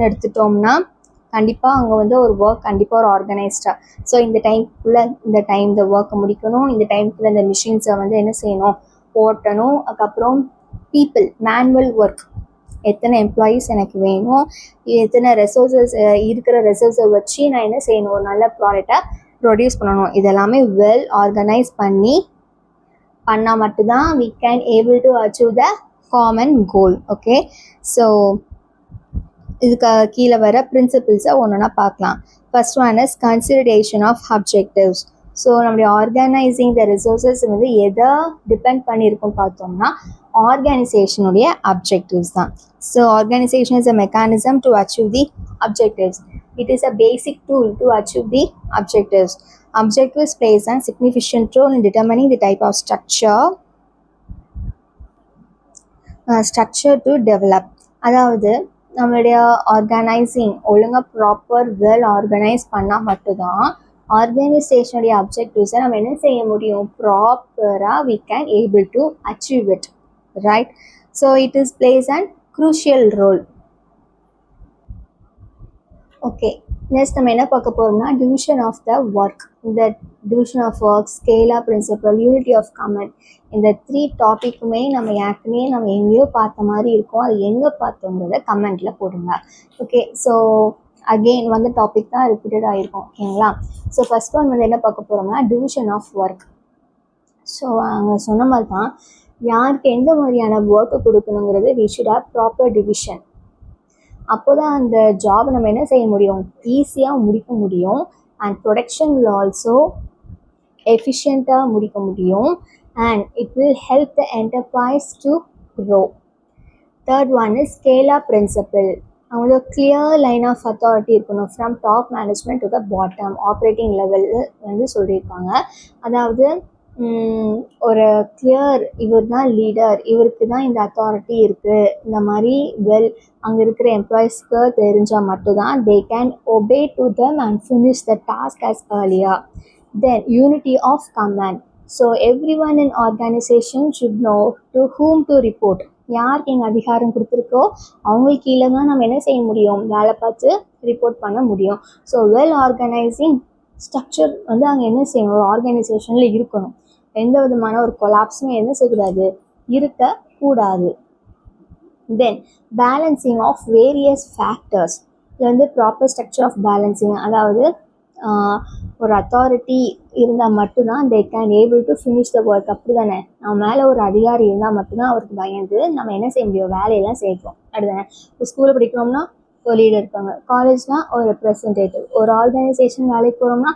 Organisation எடுத்துட்டோம்னா கண்டிப்பாக அங்கே வந்து ஒரு ஒர்க் கண்டிப்பாக ஒரு ஆர்கனைஸ்டாக. ஸோ இந்த டைம்குள்ளே இந்த ஒர்க்கை முடிக்கணும், இந்த டைம்குள்ளே இந்த மிஷின்ஸை வந்து என்ன செய்யணும், ஓட்டணும். அதுக்கப்புறம் பீப்புள் மேனுவல் ஒர்க், எத்தனை எம்ப்ளாயீஸ் எனக்கு வேணும், எத்தனை ரிசோர்ஸஸ் இருக்கிற ரிசோர்ஸை வச்சு நான் என்ன செய்யணும், ஒரு நல்ல ப்ராடக்டை ப்ரொடியூஸ் பண்ணணும். இதெல்லாமே வெல் ஆர்கனைஸ் பண்ணால் மட்டும்தான் we can able to achieve the common goal. Okay, so இதுக்கு கீழே வர பிரின்சிபிள்ஸை ஒன்றுனா பார்க்கலாம். First one is consideration of objectives. So நம்முடைய ஆர்கனைசிங் த ரிசோர்ஸஸ் வந்து எதை டிபெண்ட் பண்ணியிருக்கோம் பார்த்தோம்னா ஆர்கனைசேஷனுடைய அப்ஜெக்டிவ்ஸ் தான். So organisation is a mechanism to achieve the objectives. It is a basic tool to achieve the objectives. Objectives plays a significant role in determining the type of structure to develop. அதாவது நம்மளுடைய organising ஒழுங்காக proper well organise பண்ணால் மட்டும்தான் ஆர்கனைசேஷனுடைய அப்ஜெக்டிவ்ஸை நம்ம என்ன செய்ய முடியும், ப்ராப்பராக we can able to achieve it, right? So it is plays a crucial role. Okay, next நம்ம என்ன பார்க்க போகிறோம்னா டிவிஷன் ஆஃப் த ஒர்க். இந்த division of work, ஸ்கேலா principal, unity of comment, இந்த 3 டாப்பிக்குமே நம்ம எங்கேயோ பார்த்த மாதிரி இருக்கும். அது எங்கே பார்த்தோங்கிறத கமெண்ட்டில் போடுங்க. ஓகே, ஸோ அகெயின் வந்து டாபிக் தான் ரிப்பீட்டட் ஆகிருக்கும். ஓகேங்களா? ஸோ ஃபர்ஸ்ட் ஒன் வந்து என்ன பார்க்க போகிறோம்னா டிவிஷன் ஆஃப் ஒர்க். ஸோ அங்கே சொன்ன மாதிரி தான் யாருக்கு எந்த மாதிரியான work கொடுக்கணுங்கிறது we should have proper division. அப்போ தான் அந்த ஜாப் நம்ம என்ன செய்ய முடியும், ஈஸியாக முடிக்க முடியும். அண்ட் ப்ரொடக்ஷன் வில் ஆல்சோ எஃபிஷியண்ட்டாக முடிக்க முடியும். And it will help the enterprise to grow. Third one is scalar principle. அவங்களோட கிளியர் லைன் ஆஃப் அத்தாரிட்டி இருக்கணும் from top management to the bottom operating level வந்து சொல்லியிருக்காங்க. அதாவது ஒரு கிளியர், இவர் தான் லீடர், இவருக்கு தான் இந்த அத்தாரிட்டி இருக்குது, இந்த மாதிரி வெல் அங்கே இருக்கிற எம்ப்ளாயீஸ்க்கு தெரிஞ்சால் மட்டும்தான் they can obey to them and finish the task as earlier. Then unity of command. So everyone in organization should know to whom to report. யாருக்கு எங்கள் அதிகாரம் கொடுத்துருக்கோ அவங்களுக்கு கீழே தான் நம்ம என்ன செய்ய முடியும், வேலை பார்த்து ரிப்போர்ட் பண்ண முடியும். ஸோ வெல் ஆர்கனைசிங் ஸ்ட்ரக்சர் வந்து அங்கே என்ன செய்யணும், ஒரு ஆர்கனைசேஷனில் இருக்கணும். எந்த விதமான ஒரு கொலாப்ஸுமே என்ன செய்யக்கூடாது, இருக்கக்கூடாது. தென் பேலன்சிங் ஆஃப் வேரியஸ் ஃபேக்டர்ஸ். இது வந்து ப்ராப்பர் ஸ்ட்ரக்சர் ஆஃப் பேலன்சிங். அதாவது ஒரு அத்தாரிட்டி இருந்தால் மட்டும்தான் they can able to finish the work. அப்படி தானே, நம்ம மேலே ஒரு அதிகாரி இருந்தால் மட்டும்தான் அவருக்கு பயந்து நம்ம என்ன செய்ய முடியும், வேலையெல்லாம் செய்வோம். அப்படி தானே. இப்போ ஸ்கூலில் படிக்கிறோம்னா ஒரு லீடர் இருப்பாங்க, காலேஜ்னால் ஒரு ரெப்ரசன்டேட்டிவ், ஒரு ஆர்கனைசேஷன் வேலைக்கு போகிறோம்னா